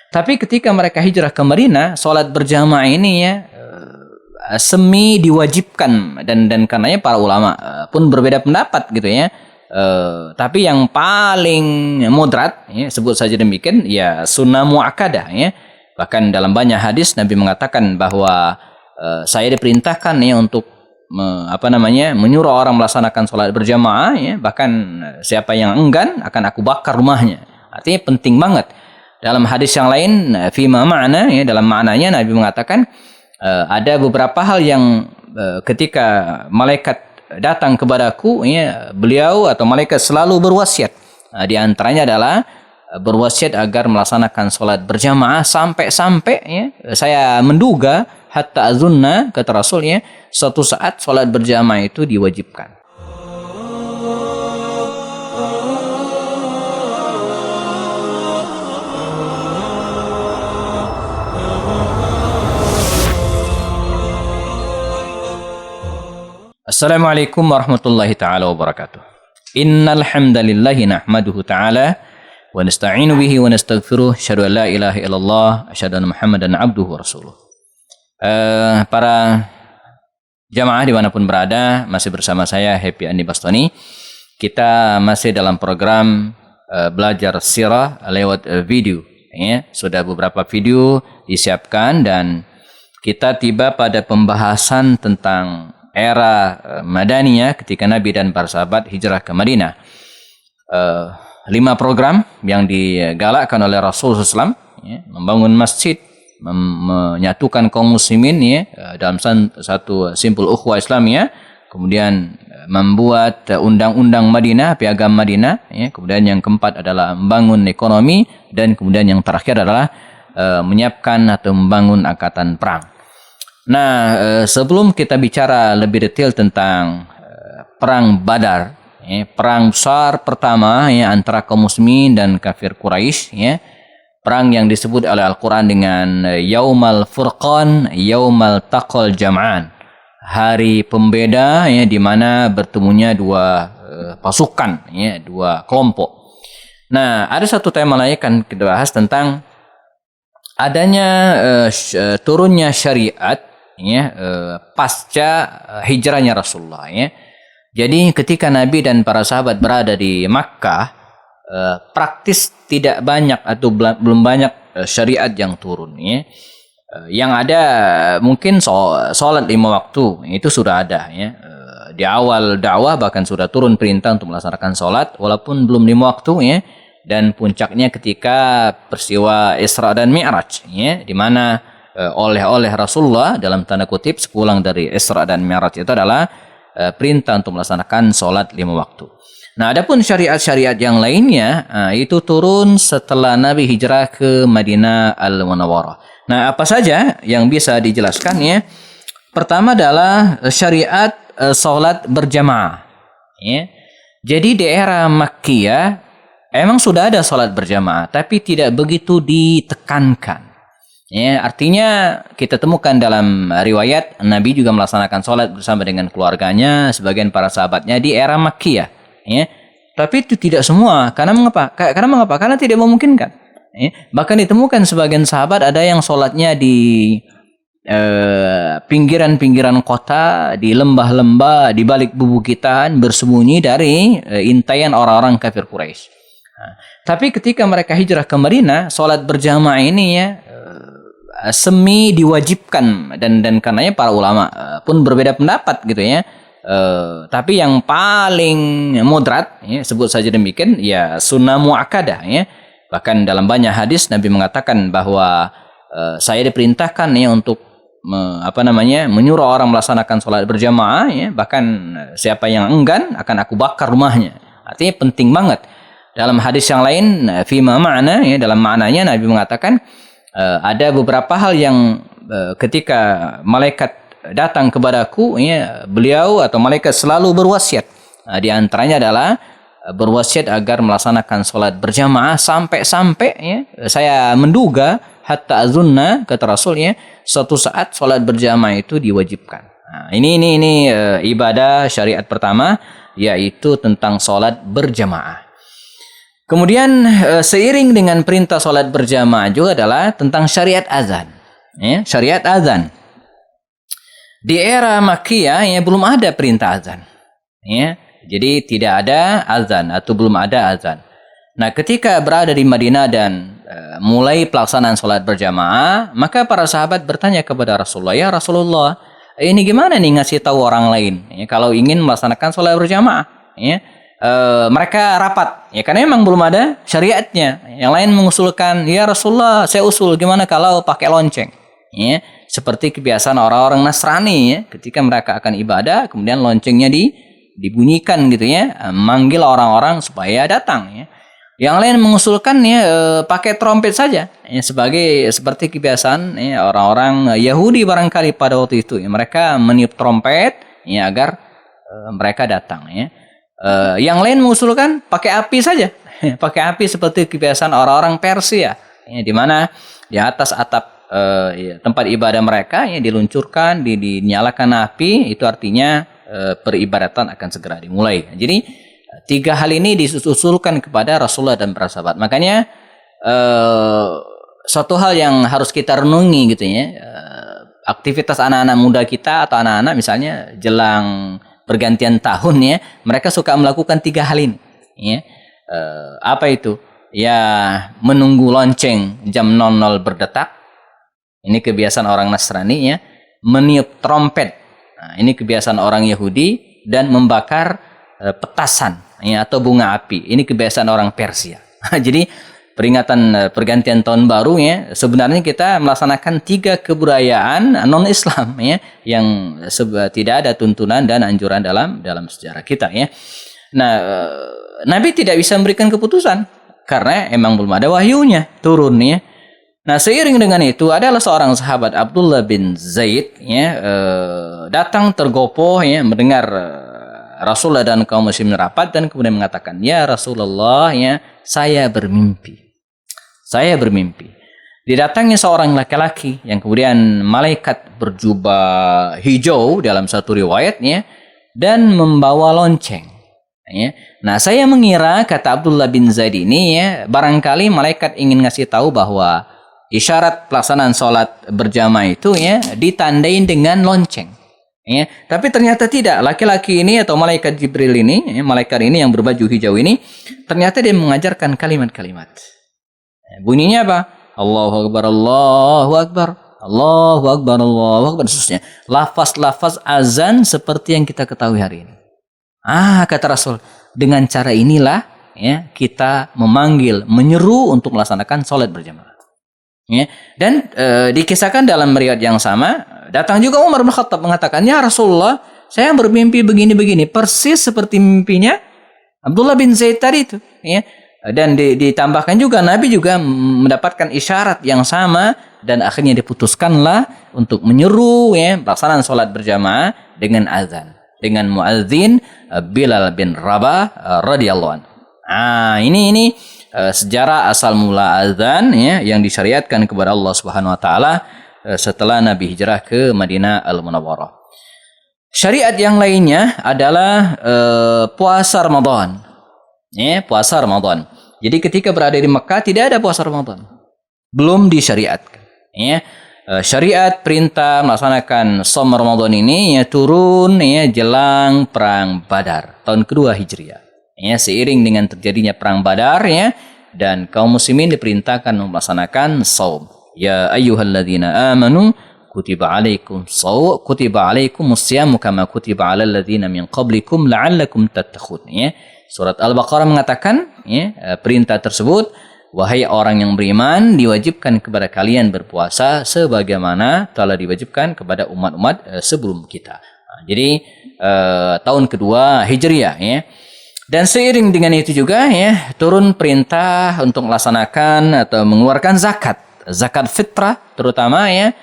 Tapi ketika mereka hijrah ke Madinah, sholat berjamaah ini ya semi diwajibkan, dan karenanya para ulama pun berbeda pendapat gitu ya. Tapi yang paling moderat ya, sebut saja demikian ya, sunnah muakkadah ya. Bahkan dalam banyak hadis Nabi mengatakan bahwa saya diperintahkan ya untuk menyuruh orang melaksanakan sholat berjamaah ya, bahkan siapa yang enggan akan aku bakar rumahnya. Artinya penting banget. Dalam hadis yang lain, fima ma'na ya, dalam maknanya Nabi mengatakan ada beberapa hal yang ketika malaikat datang kepadaku ya, beliau atau malaikat selalu berwasiat. Di antaranya adalah berwasiat agar melaksanakan sholat berjamaah sampai-sampai ya, saya menduga hatta azunna, kata Rasul ya, suatu saat sholat berjamaah itu diwajibkan. Assalamualaikum warahmatullahi ta'ala wabarakatuh. Innal hamdalillahi nahmaduhu ta'ala wa nasta'inu bihi wa nastaghfiruh, asyhadu an la ilaha illallah, asyhadu anna Muhammadan abduhu wa rasuluh. Para jamaah dimanapun berada, masih bersama saya Happy Andi Bastoni. Kita masih dalam program belajar sirah lewat video ya. Sudah beberapa video disiapkan dan kita tiba pada pembahasan tentang era Madaniyah ketika Nabi dan para sahabat hijrah ke Madinah. 5 program yang digalakkan oleh Rasulullah SAW ya, membangun masjid, menyatukan kaum muslimin ya, dalam satu simpul ukhuwah Islamiyah, kemudian membuat undang-undang Madinah, piagam Madinah ya, kemudian yang keempat adalah membangun ekonomi, dan kemudian yang terakhir adalah menyiapkan atau membangun angkatan perang. Nah, sebelum kita bicara lebih detail tentang perang Badar, ya, perang besar pertama ya, antara kaum muslimin dan kafir Quraisy, ya, perang yang disebut oleh Al-Quran dengan Yaumal Furqan, Yaumal Taqal Jam'an, hari pembeda ya, di mana bertemunya dua pasukan, ya, dua kelompok. Nah, ada satu tema lain yang kita bahas tentang adanya turunnya syariat ya, pasca hijrahnya Rasulullah ya. Jadi ketika Nabi dan para sahabat berada di Makkah, praktis tidak banyak atau belum banyak syariat yang turun ya. Yang ada mungkin sholat 5 waktu itu sudah ada ya. Di awal dakwah bahkan sudah turun perintah untuk melaksanakan sholat walaupun belum 5 waktu ya. Dan puncaknya ketika peristiwa Isra dan Mi'raj ya, di mana oleh Rasulullah dalam tanda kutip sepulang dari Isra dan Mi'raj itu adalah perintah untuk melaksanakan sholat 5 waktu. Nah, adapun syariat-syariat yang lainnya itu turun setelah Nabi hijrah ke Madinah Al-Munawwarah. Nah, apa saja yang bisa dijelaskan ya? Pertama adalah syariat sholat berjamaah. Ya. Jadi di era Makkiyah emang sudah ada sholat berjamaah, tapi tidak begitu ditekankan. Ya, artinya kita temukan dalam riwayat Nabi juga melaksanakan sholat bersama dengan keluarganya, sebagian para sahabatnya di era Makkiyah. Ya, tapi itu tidak semua. Karena mengapa? Karena tidak memungkinkan. Ya, bahkan ditemukan sebagian sahabat ada yang sholatnya di pinggiran-pinggiran kota, di lembah-lembah, di balik bubukitan, bersembunyi dari intaian orang-orang kafir Quraisy. Nah, tapi ketika mereka hijrah ke Madinah, sholat berjamaah ini ya semi diwajibkan, dan karenanya para ulama pun berbeda pendapat gitu ya. Tapi yang paling moderat ya, sebut saja demikian ya, sunnah muakkadah ya. Bahkan dalam banyak hadis Nabi mengatakan bahwa saya diperintahkan ya untuk menyuruh orang melaksanakan sholat berjamaah ya, bahkan siapa yang enggan akan aku bakar rumahnya. Artinya penting banget. Dalam hadis yang lain, fima ma'na ya, dalam maknanya Nabi mengatakan ada beberapa hal yang ketika malaikat datang kepadaku ya, beliau atau malaikat selalu berwasiat. Di antaranya adalah berwasiat agar melaksanakan sholat berjamaah sampai-sampai ya, saya menduga hatta azunna, kata Rasul ya, suatu saat sholat berjamaah itu diwajibkan. Nah, ini ibadah syariat pertama, yaitu tentang sholat berjamaah. Kemudian seiring dengan perintah sholat berjamaah juga adalah tentang syariat azan. Ya, syariat azan. Di era Makkiyah ya belum ada perintah azan. Ya, jadi tidak ada azan atau belum ada azan. Nah, ketika berada di Madinah dan mulai pelaksanaan sholat berjamaah, maka para sahabat bertanya kepada Rasulullah, ya Rasulullah, ini gimana nih ngasih tahu orang lain ya, kalau ingin melaksanakan sholat berjamaah? Ya, mereka rapat ya karena memang belum ada syariatnya. Yang lain mengusulkan, ya Rasulullah saya usul gimana kalau pakai lonceng ya, seperti kebiasaan orang-orang Nasrani ya, ketika mereka akan ibadah kemudian loncengnya dibunyikan gitu ya, manggil orang-orang supaya datang ya. Yang lain mengusulkan ya pakai trompet saja ya, seperti kebiasaan ya, orang-orang Yahudi barangkali pada waktu itu ya, mereka meniup trompet ya agar mereka datang ya. Yang lain mengusulkan pakai api saja, pakai api seperti kebiasaan orang-orang Persia, ya, di mana di atas atap ya, tempat ibadah mereka ya, diluncurkan, dinyalakan api, itu artinya peribadatan akan segera dimulai. Jadi 3 hal ini disusulkan kepada Rasulullah dan para sahabat. Makanya suatu hal yang harus kita renungi gitu ya, aktivitas anak-anak muda kita atau anak-anak misalnya jelang pergantian tahun ya, mereka suka melakukan 3 hal ini ya. Apa itu? Ya, menunggu lonceng jam 00 berdetak. Ini kebiasaan orang Nasrani ya. Meniup trompet. Nah, ini kebiasaan orang Yahudi, dan membakar petasan ya, atau bunga api. Ini kebiasaan orang Persia. Jadi peringatan pergantian tahun baru ya, sebenarnya kita melaksanakan 3 kebudayaan non-Islam ya, yang tidak ada tuntunan dan anjuran dalam sejarah kita ya. Nah, Nabi tidak bisa memberikan keputusan karena emang belum ada wahyunya turun ya. Nah, seiring dengan itu adalah seorang sahabat Abdullah bin Zaid ya, datang tergopoh ya mendengar Rasulullah dan kaum muslimin rapat, dan kemudian mengatakan, ya Rasulullah ya, saya bermimpi. Didatangi seorang laki-laki yang kemudian malaikat berjubah hijau dalam satu riwayatnya, dan membawa lonceng. Ya. Nah, saya mengira, kata Abdullah bin Zaid ini ya, barangkali malaikat ingin ngasih tahu bahwa isyarat pelaksanaan sholat berjamaah itu ya ditandain dengan lonceng. Ya. Tapi ternyata tidak. Laki-laki ini atau malaikat Jibril ini, ya, malaikat ini yang berbaju hijau ini, ternyata dia mengajarkan kalimat-kalimat. Bunyinya apa? Allahu Akbar, Allahu Akbar, Allahu Akbar, Allahu Akbar, dan seterusnya. Lafaz-lafaz azan seperti yang kita ketahui hari ini. Kata Rasul, dengan cara inilah ya, kita memanggil, menyeru untuk melaksanakan sholat berjamaah. Ya. Dan dikisahkan dalam riwayat yang sama, datang juga Umar bin Khattab mengatakan, ya Rasulullah, saya bermimpi begini-begini, persis seperti mimpinya Abdullah bin Zaid tadi itu. Ya. Dan ditambahkan juga Nabi juga mendapatkan isyarat yang sama, dan akhirnya diputuskanlah untuk menyeru ya pelaksanaan sholat berjamaah dengan azan, dengan muadzin Bilal bin Rabah radhiyallahu anhu. Ini sejarah asal mula azan ya, yang disyariatkan kepada Allah Subhanahu wa taala setelah Nabi hijrah ke Madinah Al-Munawwarah. Syariat yang lainnya adalah puasa Ramadan. Ya, puasa Ramadan. Jadi ketika berada di Mekah tidak ada puasa Ramadan. Belum disyariatkan. Ya. Syariat perintah melaksanakan shaum Ramadan ini ya turun ya jelang perang Badar tahun kedua Hijriah. Ya, seiring dengan terjadinya perang Badar ya, dan kaum muslimin diperintahkan melaksanakan shaum. Ya ayyuhalladzina amanu kutiba alaikumus syamu kama kutiba alal ladzina min qablikum la'allakum tattaqun ya. Surat Al-Baqarah mengatakan ya, perintah tersebut, wahai orang yang beriman, diwajibkan kepada kalian berpuasa sebagaimana telah diwajibkan kepada umat-umat sebelum kita. Jadi tahun kedua Hijriah ya. Dan seiring dengan itu juga ya, turun perintah untuk melaksanakan atau mengeluarkan zakat fitrah terutama ya,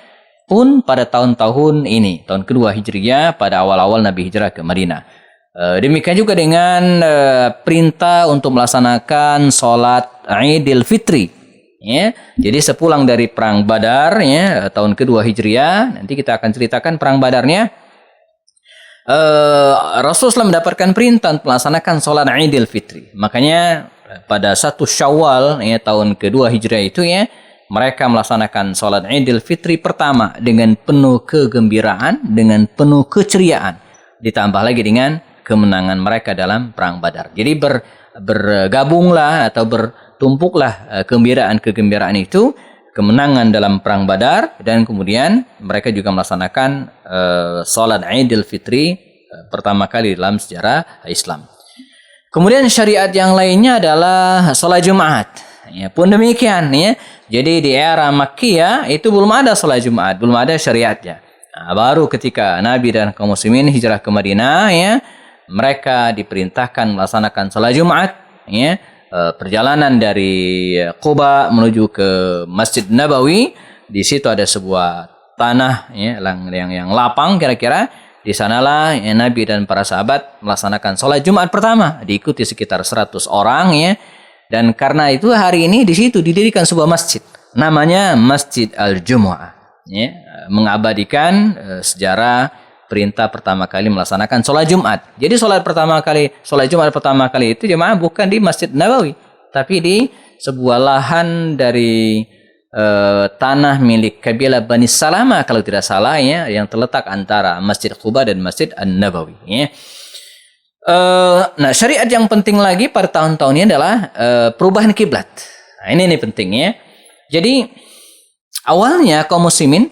pun pada tahun-tahun ini, tahun kedua Hijriah, pada awal-awal Nabi hijrah ke Madinah. Demikian juga dengan perintah untuk melaksanakan sholat Idul Fitri. Ya. Jadi sepulang dari perang Badar ya, tahun kedua Hijriah, nanti kita akan ceritakan perang Badarnya. Rasulullah mendapatkan perintah untuk melaksanakan sholat Idul Fitri. Makanya pada 1 Syawal ya, tahun kedua Hijriah itu ya, mereka melaksanakan sholat Idul Fitri pertama dengan penuh kegembiraan, dengan penuh keceriaan, ditambah lagi dengan kemenangan mereka dalam perang Badar. Jadi bergabunglah atau bertumpuklah kegembiraan itu, kemenangan dalam perang Badar, dan kemudian mereka juga melaksanakan sholat Idul Fitri pertama kali dalam sejarah Islam. Kemudian syariat yang lainnya adalah sholat Jumat. Ya, pun demikian ya. Jadi di era Makkiyah itu belum ada sholat Jumat, belum ada syariatnya. Nah, baru ketika Nabi dan kaum muslimin hijrah ke Madinah ya, mereka diperintahkan melaksanakan sholat Jumat ya. Perjalanan dari Quba menuju ke Masjid Nabawi, di situ ada sebuah tanah ya, yang lapang kira-kira. Di sanalah ya, Nabi dan para sahabat melaksanakan sholat Jumat pertama, diikuti sekitar 100 orang ya. Dan karena itu hari ini di situ didirikan sebuah masjid, namanya Masjid Al-Jumu'ah ya, mengabadikan sejarah perintah pertama kali melaksanakan sholat Jumat. Jadi sholat Jumat pertama kali itu jemaah bukan di Masjid Nabawi, tapi di sebuah lahan dari tanah milik kabilah Bani Salamah kalau tidak salah ya, yang terletak antara Masjid Quba dan Masjid An-Nabawi ya. Nah, syariat yang penting lagi pada tahun-tahun ini adalah perubahan kiblat. Nah, ini penting ya. Jadi awalnya kaum muslimin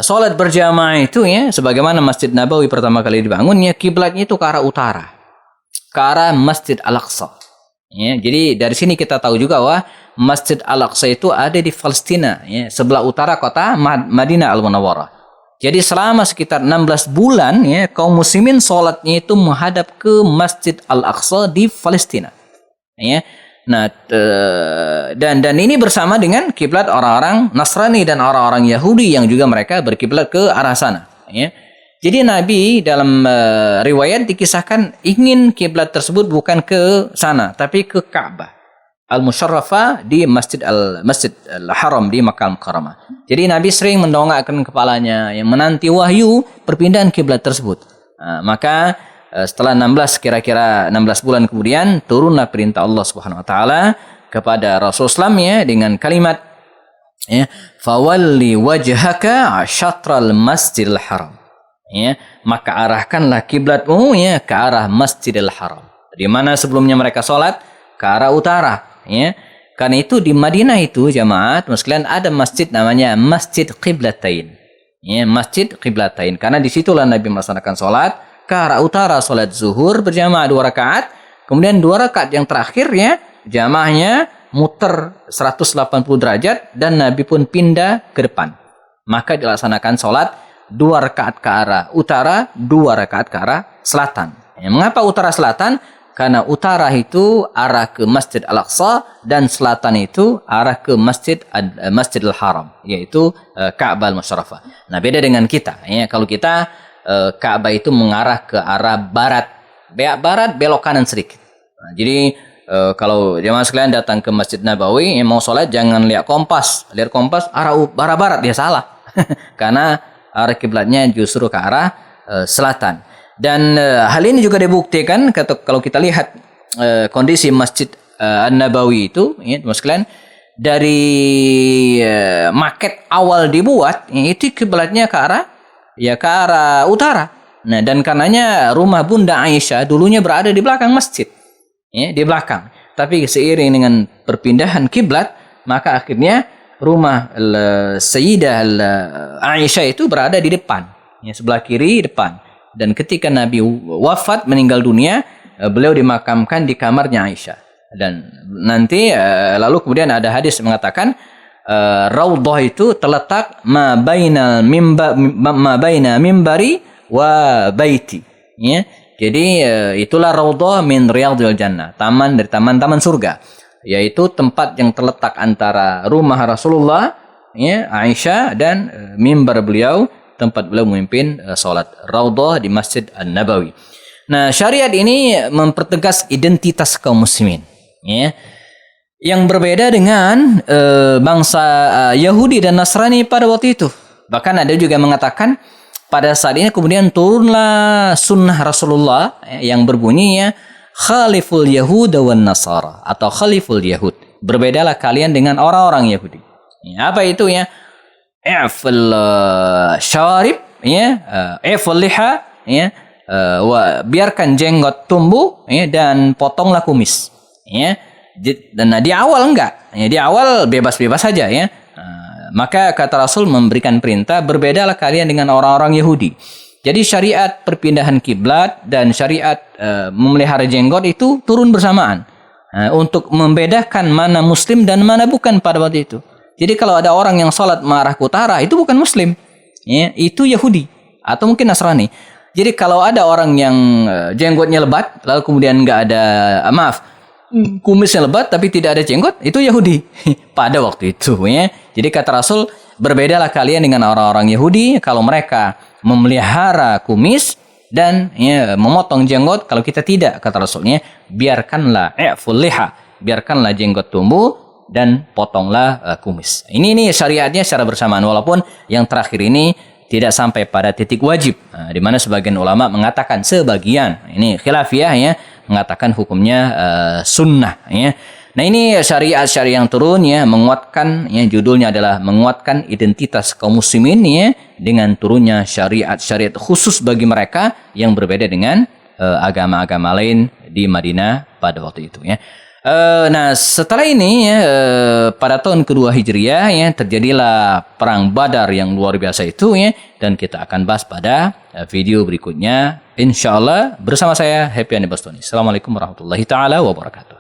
sholat berjamaah itu ya, sebagaimana Masjid Nabawi pertama kali dibangunnya, kiblatnya itu ke arah utara, ke arah Masjid Al-Aqsa. Ya, jadi dari sini kita tahu juga bahwa Masjid Al-Aqsa itu ada di Palestina, ya, sebelah utara kota Madinah Al-Munawwarah. Jadi selama sekitar 16 bulan ya, kaum muslimin sholatnya itu menghadap ke Masjid Al-Aqsa di Palestina. Ya. Nah, dan ini bersama dengan kiblat orang-orang Nasrani dan orang-orang Yahudi yang juga mereka berkiblat ke arah sana. Ya. Jadi Nabi dalam riwayat dikisahkan ingin kiblat tersebut bukan ke sana, tapi ke Ka'bah Al-Musyarrafah di Masjid Al-Haram di Makkah Al-Mukarramah. Jadi Nabi sering mendongakkan kepalanya yang menanti wahyu perpindahan kiblat tersebut. Nah, maka setelah kira-kira 16 bulan kemudian turunlah perintah Allah Subhanahu wa taala kepada Rasulullah ya, dengan kalimat ya, fawalli wajhaka syatral Masjidil Haram. Ya, maka arahkanlah kiblatmu ya ke arah Masjidil Haram. Di mana sebelumnya mereka sholat ke arah utara. Ya, karena itu di Madinah itu jamaat sekalian ada masjid namanya Masjid Qiblatain. Ya, Masjid Qiblatain. Karena disitulah Nabi melaksanakan sholat ke arah utara, sholat zuhur berjamaah 2 rakaat. Kemudian 2 rakaat yang terakhir ya, jamaahnya muter 180 derajat dan Nabi pun pindah ke depan. Maka dilaksanakan sholat 2 rakaat ke arah utara, 2 rakaat ke arah selatan. Ya, mengapa utara selatan? Karena utara itu arah ke Masjid Al-Aqsa dan selatan itu arah ke Masjidil Haram, yaitu Ka'bah Al-Musyarrafah. Nah, beda dengan kita. Ya, kalau kita Ka'bah itu mengarah ke arah barat, belok kanan sedikit. Nah, jadi kalau jemaah sekalian datang ke Masjid Nabawi, yang mau sholat jangan lihat kompas arah barat dia salah, karena arah kiblatnya justru ke arah selatan. Dan hal ini juga dibuktikan kalau kita lihat kondisi Masjid An-Nabawi itu, ya, sekalian, dari maket awal dibuat, ya, itu kiblatnya ke arah utara. Nah, dan karenanya rumah Bunda Aisyah dulunya berada di belakang masjid, ya, di belakang. Tapi seiring dengan perpindahan kiblat, maka akhirnya rumah Sayyidah Aisyah itu berada di depan, ya, sebelah kiri depan. Dan ketika Nabi wafat, meninggal dunia, beliau dimakamkan di kamarnya Aisyah. Dan nanti lalu kemudian ada hadis mengatakan Raudhah itu terletak ma baina mimbari wa baiti. Ya. Jadi itulah Raudhah min riyadhil jannah, taman dari taman-taman surga, yaitu tempat yang terletak antara rumah Rasulullah ya, Aisyah, dan mimbar beliau, tempat beliau memimpin salat, Raudhah di Masjid An-Nabawi. Nah, syariat ini mempertegas identitas kaum muslimin, ya, yang berbeda dengan bangsa Yahudi dan Nasrani pada waktu itu. Bahkan ada juga mengatakan pada saat ini kemudian turunlah sunnah Rasulullah yang berbunyi ya, khaliful Yahud wan Nasara atau khaliful Yahud. Berbedalah kalian dengan orang-orang Yahudi. Ya, apa itu ya? I'ful syarib ya, i'ful liha ya, biarkan jenggot tumbuh ya, dan potonglah kumis ya. Dan di awal enggak ya, di awal bebas-bebas saja ya. Maka kata Rasul memberikan perintah, berbedalah kalian dengan orang-orang Yahudi. Jadi syariat perpindahan kiblat dan syariat memelihara jenggot itu turun bersamaan untuk membedakan mana muslim dan mana bukan pada waktu itu. Jadi kalau ada orang yang sholat mengarah ke utara, itu bukan muslim ya, itu Yahudi atau mungkin Nasrani. Jadi kalau ada orang yang jenggotnya lebat lalu kemudian nggak ada kumisnya lebat tapi tidak ada jenggot, itu Yahudi pada waktu itu ya. Jadi kata Rasul, berbedalah kalian dengan orang-orang Yahudi kalau mereka memelihara kumis dan ya, memotong jenggot. Kalau kita tidak, kata Rasulnya, biarkanlah i'ful liha, biarkanlah jenggot tumbuh dan potonglah kumis. Ini syariatnya secara bersamaan, walaupun yang terakhir ini tidak sampai pada titik wajib, di mana sebagian ulama mengatakan, sebagian ini khilafiyah ya, mengatakan hukumnya sunnah ya. Nah, ini syariat yang turun ya, menguatkan ya, judulnya adalah menguatkan identitas kaum muslimin ya, dengan turunnya syariat khusus bagi mereka yang berbeda dengan agama-agama lain di Madinah pada waktu itu ya. Nah, setelah ini ya, pada tahun kedua Hijriah ya, terjadilah perang Badar yang luar biasa itu ya, dan kita akan bahas pada video berikutnya insyaallah bersama saya Happy Andi Bastoni. Assalamualaikum warahmatullahi taala wabarakatuh.